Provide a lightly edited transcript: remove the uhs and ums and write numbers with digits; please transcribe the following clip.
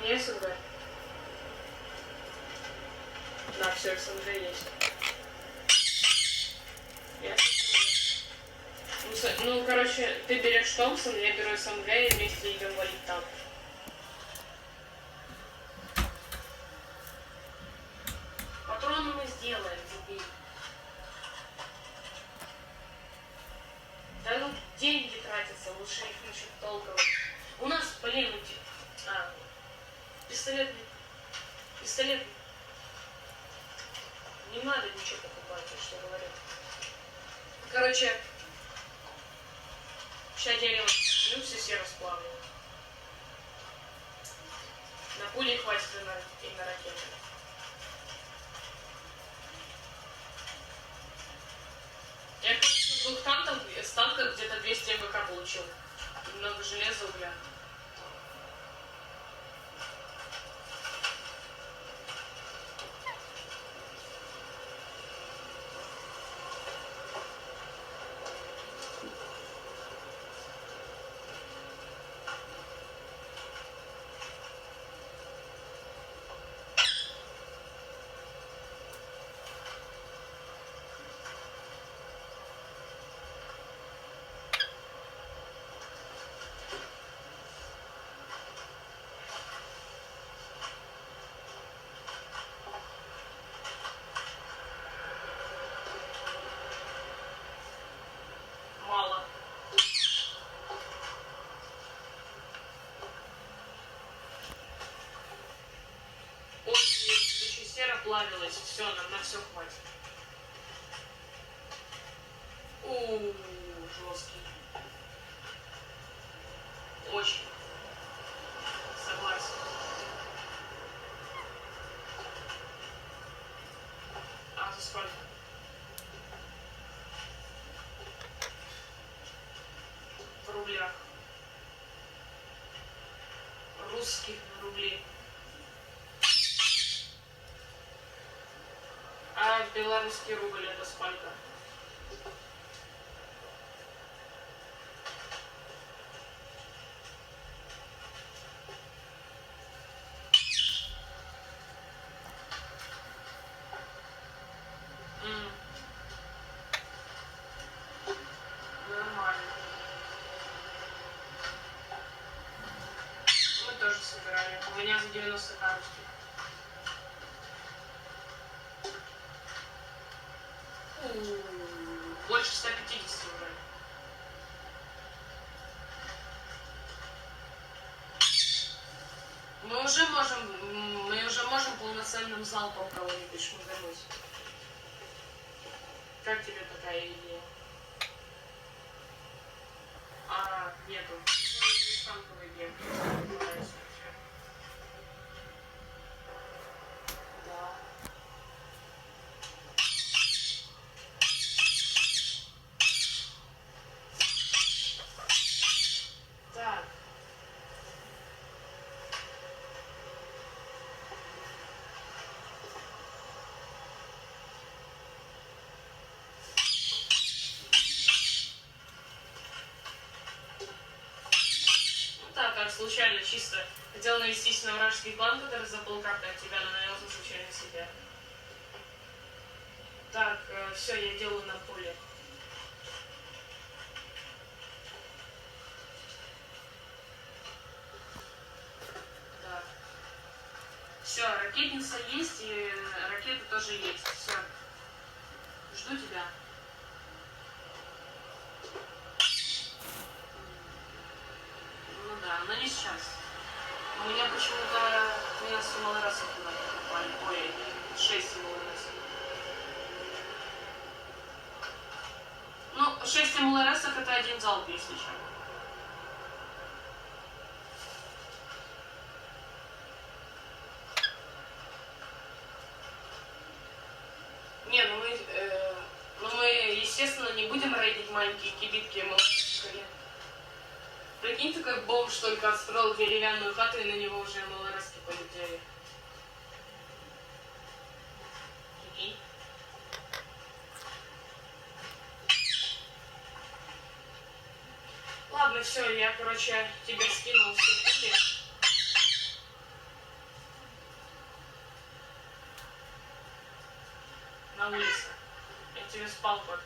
Есть СНГ? Да, все, СНГ есть. Ну, короче, ты берешь Томпсон, я беру СНГ и вместе идем валить там. Патроны мы сделаем, дебиль. Да ну деньги тратятся, лучше их насчет толковых. У нас, блин, пистолетный. Не надо ничего покупать, я что говорю. Короче, сейчас дерево все серо сплавлю. На пули хватит и на ракеты. Я, конечно, с 2 танков где-то 200 МБК получил. Немного железа, угля. Мало. Ой, еще сера плавилась, все, нам на все хватит. Жесткий. Очень. Согласен. За сколько? В рублях. Русских рублей. А белорусский рубль это сколько? Нормально. Мы тоже собирали. У меня за 90 карочки. Больше 150 уже. Мы уже можем полноценным залпом кого-нибудь шмагануть. Как тебе такая идея? Нету. Танковый гем. Да. Так. Так, случайно, чисто. Хотел навестись на вражеский план, который забыл карты от тебя, но навелся случайно себя. Так, все, я делаю на поле. Так. Все, ракетница есть, и ракеты тоже есть. Все. Жду тебя. Ну да, но не сейчас. У меня почему-то 12 малорасов попали. Ой, 6 малорасов. Ну, 6 малорасов это один залп, если что. Не, мы, естественно, не будем рейдить маленькие кибитки, мы скорее. Прикинь, ты как бомж только отстроил деревянную хату, и на него уже малораски полетели. Прикинь. Ладно, все, я, короче, тебе скинул все пули. на улице. Я тебе спалку откину.